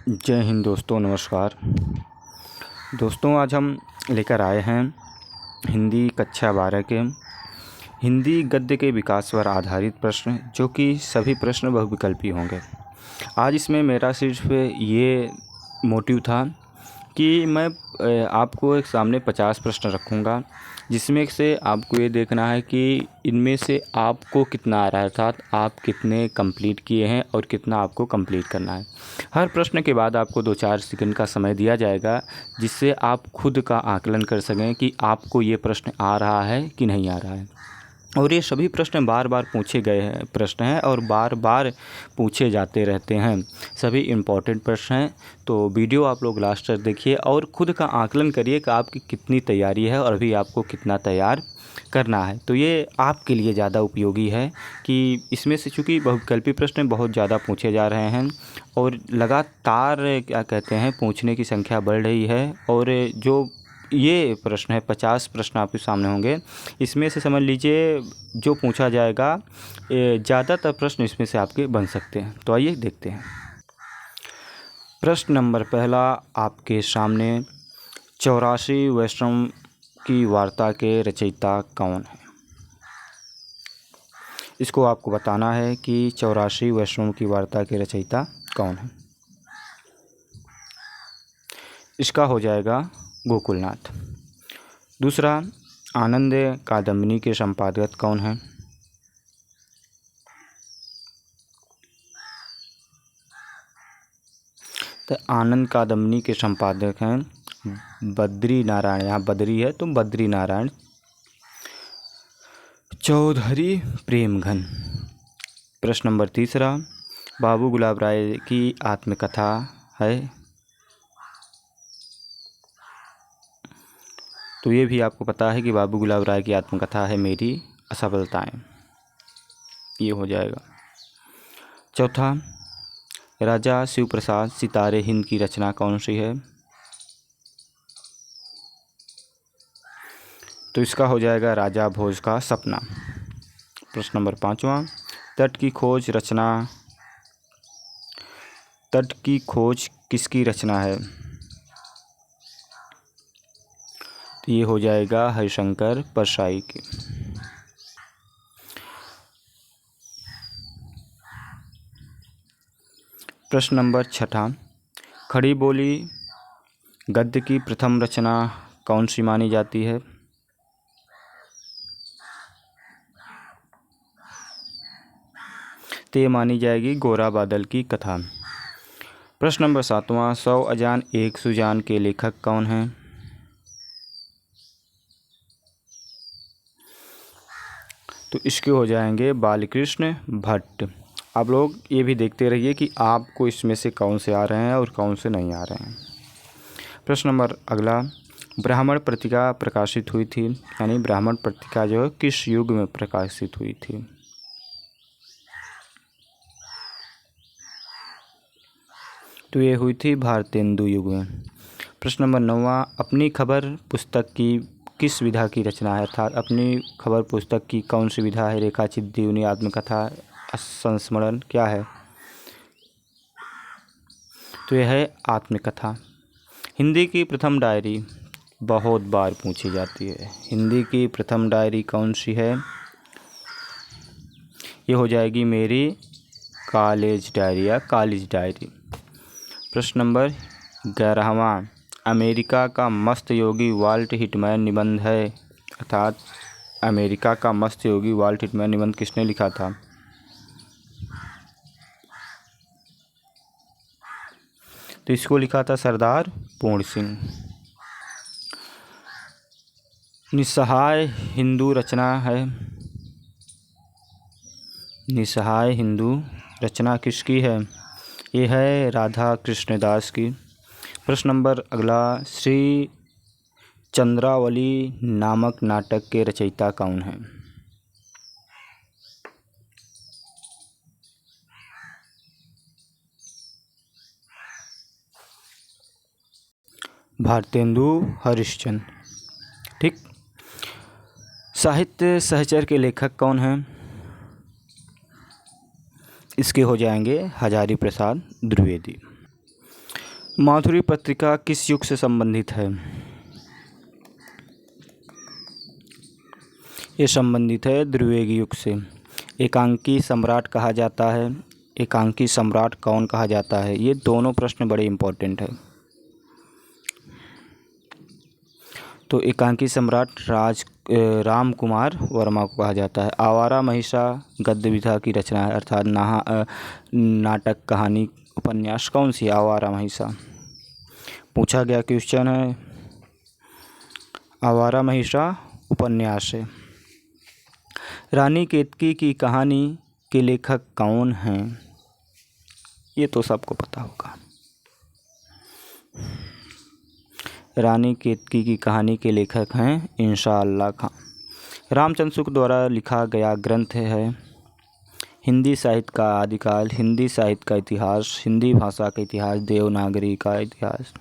जय हिंद दोस्तों, नमस्कार दोस्तों। आज हम लेकर आए हैं हिंदी कक्षा 12 के हिंदी गद्य के विकास पर आधारित प्रश्न, जो कि सभी प्रश्न बहुविकल्पी होंगे। आज इसमें मेरा सिर्फ ये मोटिव था कि मैं आपको एक सामने 50 प्रश्न रखूँगा, जिसमें से आपको ये देखना है कि इनमें से आपको कितना आ रहा है, अर्थात आप कितने कंप्लीट किए हैं और कितना आपको कंप्लीट करना है। हर प्रश्न के बाद आपको 2-4 सेकंड का समय दिया जाएगा, जिससे आप खुद का आकलन कर सकें कि आपको ये प्रश्न आ रहा है कि नहीं आ रहा है। और ये सभी प्रश्न बार बार पूछे गए हैं प्रश्न हैं और बार बार पूछे जाते रहते हैं। सभी इम्पॉर्टेंट प्रश्न हैं, तो वीडियो आप लोग लास्ट तक देखिए और ख़ुद का आकलन करिए कि आपकी कितनी तैयारी है और अभी आपको कितना तैयार करना है। तो ये आपके लिए ज़्यादा उपयोगी है कि इसमें से चूँकि बहुविकल्पी प्रश्न बहुत ज़्यादा पूछे जा रहे हैं और लगातार क्या कहते हैं पूछने की संख्या बढ़ रही है। और जो ये प्रश्न है 50 प्रश्न आपके सामने होंगे, इसमें से समझ लीजिए जो पूछा जाएगा ज़्यादातर प्रश्न इसमें से आपके बन सकते हैं। तो आइए देखते हैं। प्रश्न नंबर पहला आपके सामने, 84 वैष्णव की वार्ता के रचयिता कौन है? इसको आपको बताना है कि 84 वैष्णव की वार्ता के रचयिता कौन है। इसका हो जाएगा गोकुलनाथ। दूसरा, आनंद कादम्बिनी के संपादक कौन हैं? तो आनंद कादम्बिनी के संपादक हैं बद्री नारायण, यहाँ बद्री है तो बद्री नारायण चौधरी प्रेमघन। प्रश्न नंबर तीसरा, बाबू गुलाब राय की आत्मकथा है। तो ये भी आपको पता है कि बाबू गुलाब राय की आत्मकथा है मेरी असफलताएं। ये हो जाएगा। चौथा, राजा शिव प्रसाद सितारे हिंद की रचना कौन सी है? तो इसका हो जाएगा राजा भोज का सपना। प्रश्न नंबर 5वां, तट की खोज किसकी रचना है? तो ये हो जाएगा हरिशंकर परसाई की। प्रश्न नंबर 6, खड़ी बोली गद्य की प्रथम रचना कौन सी मानी जाती है? तो ये मानी जाएगी गोरा बादल की कथा। प्रश्न नंबर 7वां, 100 अजान एक सुजान के लेखक कौन हैं? तो इसके हो जाएंगे बालकृष्ण भट्ट। आप लोग ये भी देखते रहिए कि आपको इसमें से कौन से आ रहे हैं और कौन से नहीं आ रहे हैं। प्रश्न नंबर अगला, ब्राह्मण पत्रिका प्रकाशित हुई थी, यानी ब्राह्मण पत्रिका जो है किस युग में प्रकाशित हुई थी? तो ये हुई थी भारतेंदु युग में। प्रश्न नंबर 9वां, अपनी खबर पुस्तक की किस विधा की रचना है? अर्थात अपनी खबर पुस्तक की कौन सी विधा है? रेखाचित, जीवनी, आत्मकथा, संस्मरण, क्या है? तो यह है आत्मकथा। हिंदी की प्रथम डायरी बहुत बार पूछी जाती है। हिंदी की प्रथम डायरी कौन सी है? ये हो जाएगी मेरी कॉलेज डायरी या कॉलेज डायरी। प्रश्न नंबर 11वां, अमेरिका का मस्त योगी वाल्ट हिटमैन निबंध है। अर्थात अमेरिका का मस्त योगी वाल्ट हिटमैन निबंध किसने लिखा था? तो इसको लिखा था सरदार पूर्ण सिंह। निस्सहाय हिंदू रचना है। निस्सहाय हिंदू रचना किसकी है? ये है राधा कृष्णदास की। प्रश्न नंबर अगला, श्री चंद्रावली नामक नाटक के रचयिता कौन हैं? भारतेंदु हरिश्चंद्र। ठीक। साहित्य सहचर के लेखक कौन हैं? इसके हो जाएंगे हजारी प्रसाद द्विवेदी। माधुरी पत्रिका किस युग से संबंधित है? ये संबंधित है द्विवेदी युग से। एकांकी सम्राट कहा जाता है, एकांकी सम्राट कौन कहा जाता है? ये दोनों प्रश्न बड़े इंपॉर्टेंट है। तो एकांकी सम्राट राम कुमार वर्मा को कहा जाता है। आवारा महिषा गद्य विधा की रचना है, अर्थात नाटक, कहानी, उपन्यास कौन सी? आवारा महिषा पूछा गया क्वेश्चन है। आवारा महिषा उपन्यास है। रानी केतकी की कहानी के लेखक कौन हैं? ये तो सबको पता होगा। रानी केतकी की कहानी के लेखक हैं इंशाअल्लाह खां। रामचंद्र शुक्ल द्वारा लिखा गया ग्रंथ है हिंदी साहित्य का आदिकाल, हिंदी साहित्य का इतिहास, हिंदी भाषा का इतिहास, देवनागरी का इतिहास।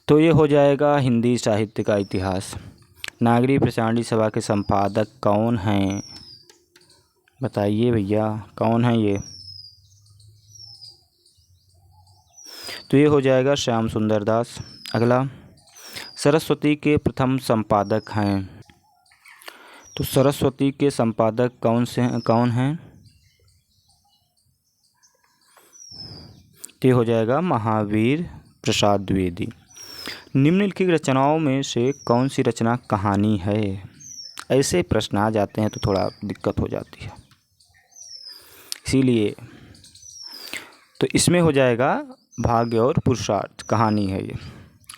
तो ये हो जाएगा हिंदी साहित्य का इतिहास। नागरी प्रचारणी सभा के संपादक कौन हैं? बताइए भैया, कौन है ये? तो ये हो जाएगा श्याम सुंदर दास। अगला, सरस्वती के प्रथम संपादक हैं। तो सरस्वती के संपादक कौन हैं? तो ये हो जाएगा महावीर प्रसाद द्विवेदी। निम्नलिखित रचनाओं में से कौन सी रचना कहानी है? ऐसे प्रश्न आ जाते हैं तो थोड़ा दिक्कत हो जाती है, इसीलिए तो इसमें हो जाएगा भाग्य और पुरुषार्थ, कहानी है ये।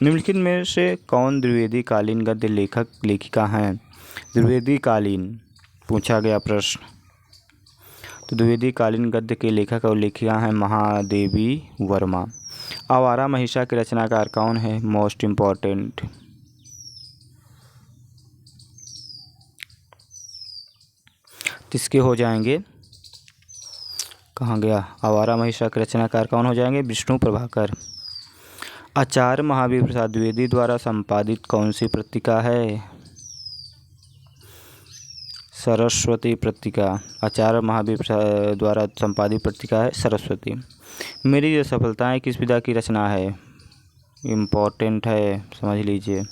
निम्नलिखित में से कौन द्विवेदी कालीन गद्य लेखक लेखिका हैं? द्विवेदी कालीन पूछा गया प्रश्न। तो द्विवेदी कालीन गद्य के लेखक और लेखिका हैं महादेवी वर्मा। आवारा महिषा के रचनाकार कौन है? मोस्ट इम्पॉर्टेंट, किसके हो जाएंगे? कहाँ गया? आवारा महिषा के रचनाकार कौन हो जाएंगे? विष्णु प्रभाकर। आचार्य महावीर प्रसाद द्विवेदी द्वारा संपादित कौन सी पत्रिका है? सरस्वती पत्रिका। आचार्य महावीर प्रसाद द्वारा संपादित पत्रिका है सरस्वती। मेरी ये सफलताएं किस विधा की रचना है? इम्पोर्टेंट है, समझ लीजिए।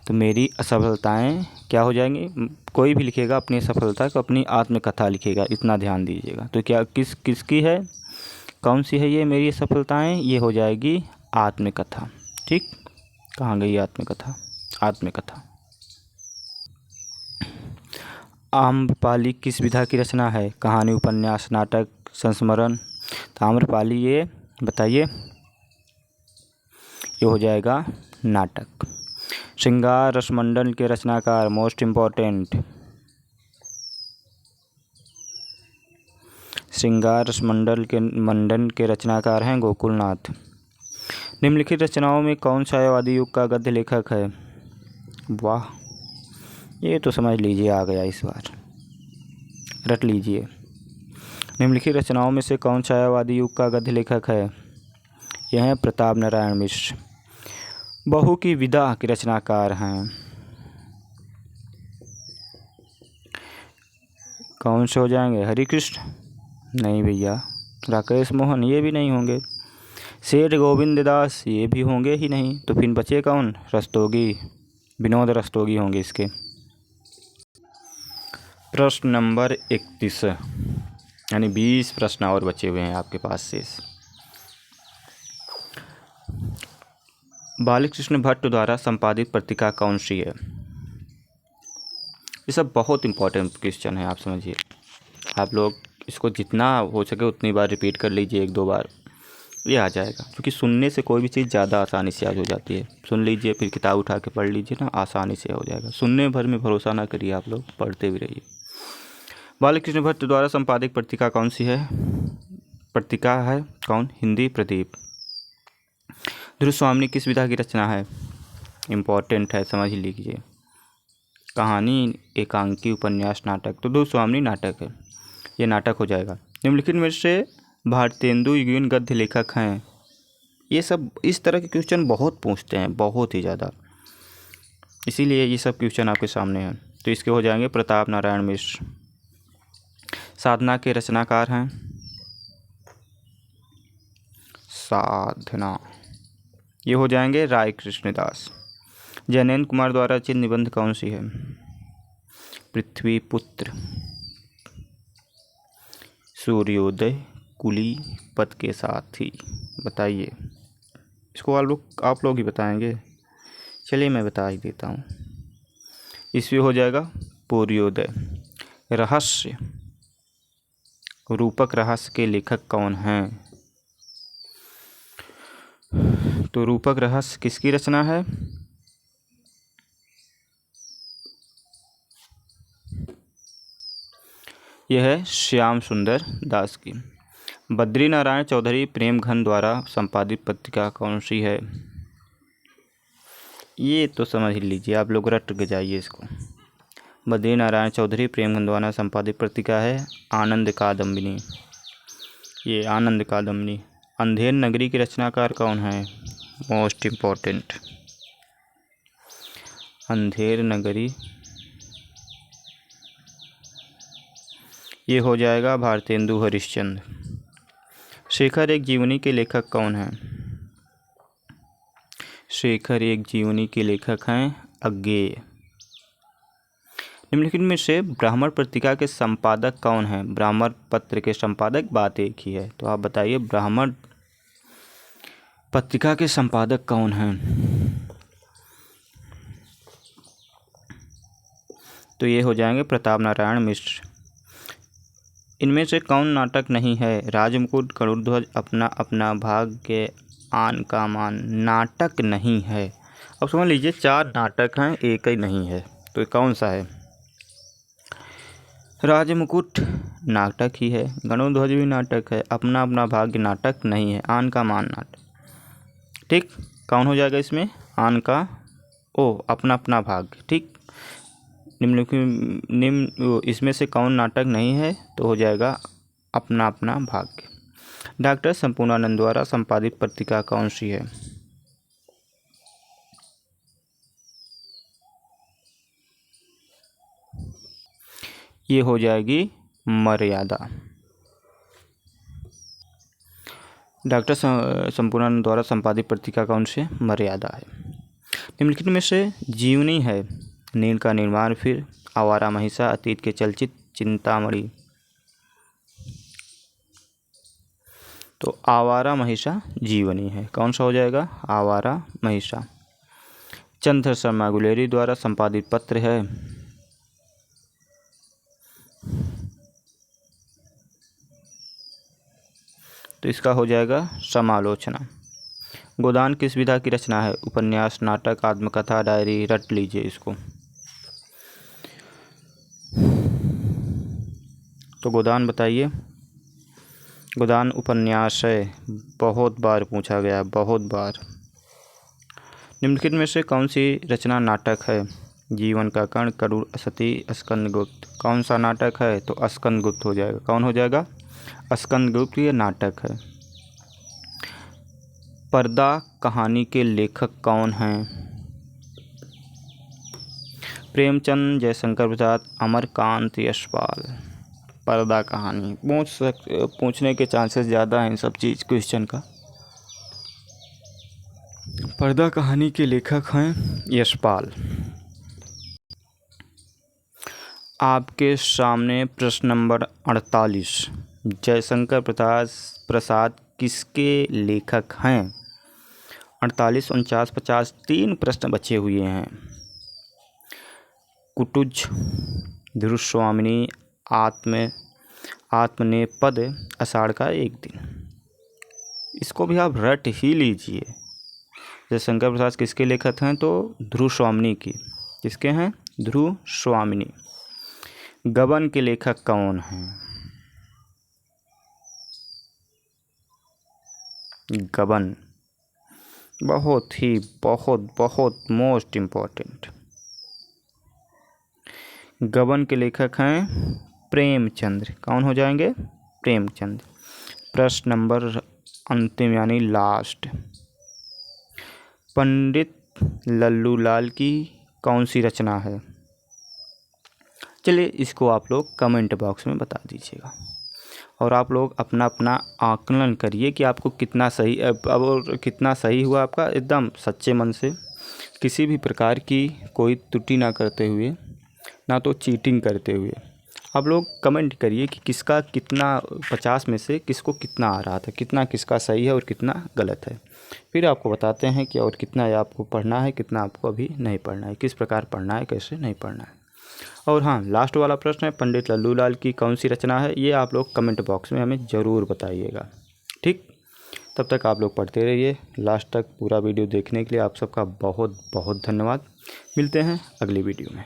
तो मेरी असफलताएं क्या हो जाएंगी? कोई भी लिखेगा अपनी असफलता को अपनी आत्मकथा लिखेगा, इतना ध्यान दीजिएगा। तो क्या किसकी है, कौन सी है ये मेरी असफलताएं? ये हो जाएगी आत्मकथा। ठीक, कहाँ गई आत्मकथा? आत्मकथा। आम्रपाली किस विधा की रचना है? कहानी, उपन्यास, नाटक, संस्मरण। तो आम्रपाली ये बताइए, ये हो जाएगा नाटक। श्रृंगार रसमंडल के रचनाकार, मोस्ट इम्पॉर्टेंट, श्रृंगार रसमंडल के रचनाकार हैं गोकुलनाथ। निम्नलिखित रचनाओं में कौन छायावादी युग का गद्य लेखक है? वाह, ये तो समझ लीजिए आ गया, इस बार रट लीजिए। निम्नलिखित रचनाओं में से कौन छायावादी युग का गद्य लेखक है? यह है प्रताप नारायण मिश्र। बहू की विदा के रचनाकार हैं कौन से हो जाएंगे? हरिकृष्ण? नहीं भैया। राकेश मोहन? ये भी नहीं होंगे। सेठ गोविंद दास? ये भी होंगे ही नहीं। तो फिर बचे कौन? रस्तोगी, विनोद रस्तोगी होंगे इसके। प्रश्न नंबर 31, यानी 20 प्रश्न और बचे हुए हैं आपके पास शेष। बालकृष्ण भट्ट द्वारा संपादित पत्रिका कौन सी है? ये सब बहुत इंपॉर्टेंट क्वेश्चन है, आप समझिए। आप लोग इसको जितना हो सके उतनी बार रिपीट कर लीजिए, 1-2 बार, ये आ जाएगा। क्योंकि सुनने से कोई भी चीज़ ज़्यादा आसानी से याद हो जाती है। सुन लीजिए, फिर किताब उठा के पढ़ लीजिए ना, आसानी से हो जाएगा। सुनने भर में भरोसा ना करिए, आप लोग पढ़ते भी रहिए। बालकृष्ण भट्ट द्वारा संपादित पत्रिका कौन सी है? पत्रिका है कौन? हिंदी प्रदीप। ध्रुव स्वामी किस विधा की रचना है? इम्पॉर्टेंट है, समझ लीजिए। कहानी, एकांकी, उपन्यास, नाटक। तो ध्रुव स्वामी नाटक है, ये नाटक हो जाएगा। निम्नलिखित में से भारतेंदु युगीन गद्य लेखक हैं? ये सब इस तरह के क्वेश्चन बहुत पूछते हैं, बहुत ही ज़्यादा, इसीलिए ये सब क्वेश्चन आपके सामने हैं। तो इसके हो जाएंगे प्रताप नारायण मिश्र। साधना के रचनाकार हैं? साधना, ये हो जाएंगे राय कृष्णदास। जैनेन्द्र कुमार द्वारा रचित निबंध कौन सी है? पृथ्वी पुत्र, सूर्योदय, कुली, पद के साथी। बताइए, इसको आप लोग ही बताएंगे। चलिए मैं बता ही देता हूँ। इसमें हो जाएगा पूर्योदय। रहस्य, रूपक रहस्य के लेखक कौन हैं? तो रूपक रहस्य किसकी रचना है? यह है श्याम सुंदर दास की। बद्री नारायण चौधरी प्रेमघन द्वारा संपादित पत्रिका कौन सी है? ये तो समझ लीजिए, आप लोग रट के जाइए इसको। बद्री नारायण चौधरी प्रेमघन द्वारा संपादित पत्रिका है आनंद कादम्बिनी। ये आनंद कादम्बिनी। अंधेर नगरी के रचनाकार कौन है? मोस्ट इम्पोर्टेंट, अंधेर नगरी, ये हो जाएगा भारतेंदु हरिश्चंद्र। शेखर एक जीवनी के लेखक कौन हैं? शेखर एक जीवनी के लेखक हैं अज्ञेय। निम्नलिखित में से ब्राह्मण पत्रिका के संपादक कौन हैं? ब्राह्मण पत्र के संपादक बात एक ही है, तो आप बताइए ब्राह्मण पत्रिका के संपादक कौन हैं? तो ये हो जाएंगे प्रताप नारायण मिश्र। इनमें से कौन नाटक नहीं है? राजमुकुट, गरुड़ध्वज, अपना अपना भाग्य, आन का मान। नाटक नहीं है। अब समझ लीजिए 4 नाटक हैं, एक ही नहीं है, तो कौन सा है? राजमुकुट नाटक ही है, गरुड़ध्वज भी नाटक है, अपना अपना भाग्य नाटक नहीं है, आन का मान नाटक। ठीक, कौन हो जाएगा इसमें? आन का अपना अपना भाग्य। ठीक, निम्न इसमें से कौन नाटक नहीं है? तो हो जाएगा अपना अपना भाग्य। डॉक्टर संपूर्णानंद द्वारा संपादित पत्रिका कौन सी है? ये हो जाएगी मर्यादा। डॉक्टर संपूर्णानंद द्वारा संपादित पत्रिका कौन सी? मर्यादा है। निम्नलिखित में से जीवनी है नील का निर्माण, फिर आवारा महिषा, अतीत के चलचित्र, चिंतामणि। तो आवारा महिषा जीवनी है। कौन सा हो जाएगा? आवारा महिषा। चंद्र शर्मा गुलेरी द्वारा संपादित पत्र है तो इसका हो जाएगा समालोचना। गोदान किस विधा की रचना है? उपन्यास, नाटक, आत्मकथा, डायरी। रट लीजिए इसको। तो गोदान बताइए। गोदान उपन्यास है, बहुत बार पूछा गया, बहुत बार। निम्नलिखित में से कौन सी रचना नाटक है? जीवन का कर्ण, करूर, सती, स्कंदगुप्त। कौन सा नाटक है? तो स्कंदगुप्त हो जाएगा। कौन हो जाएगा? स्कंदगुप्त ये नाटक है। पर्दा कहानी के लेखक कौन हैं? प्रेमचंद, जयशंकर प्रसाद, अमरकांत, यशपाल। पर्दा कहानी पूछने के चांसेस ज़्यादा हैं सब चीज़ क्वेश्चन का। पर्दा कहानी के लेखक हैं यशपाल। आपके सामने प्रश्न नंबर 48। जयशंकर प्रसाद किसके लेखक हैं? 48, 49, 50 3 प्रश्न बचे हुए हैं। कुटुज, ध्रुवस्वामिनी, आत्मनेपद, आषाढ़ का एक दिन। इसको भी आप रट ही लीजिए। जयशंकर प्रसाद किसके लेखक हैं? तो ध्रुवस्वामिनी की। किसके हैं? ध्रुवस्वामिनी। गबन के लेखक कौन हैं? गबन बहुत मोस्ट इम्पोर्टेंट। गबन के लेखक हैं प्रेमचंद्र। कौन हो जाएंगे? प्रेमचंद। प्रश्न नंबर अंतिम यानी लास्ट। पंडित लल्लू लाल की कौन सी रचना है? चलिए इसको आप लोग कमेंट बॉक्स में बता दीजिएगा। और आप लोग अपना अपना आकलन करिए कि आपको कितना सही और कितना सही हुआ आपका, एकदम सच्चे मन से, किसी भी प्रकार की कोई त्रुटि ना करते हुए, ना तो चीटिंग करते हुए। आप लोग कमेंट करिए कि किसका कितना 50 में से किसको कितना आ रहा था, कितना किसका सही है और कितना गलत है। फिर आपको बताते हैं कि और कितना आपको पढ़ना है, कितना आपको अभी नहीं पढ़ना है, किस प्रकार पढ़ना है, कैसे नहीं पढ़ना है। और हाँ, लास्ट वाला प्रश्न है, पंडित लल्लू लाल की कौन सी रचना है, ये आप लोग कमेंट बॉक्स में हमें ज़रूर बताइएगा। ठीक, तब तक आप लोग पढ़ते रहिए। लास्ट तक पूरा वीडियो देखने के लिए आप सबका बहुत बहुत धन्यवाद। मिलते हैं अगली वीडियो में।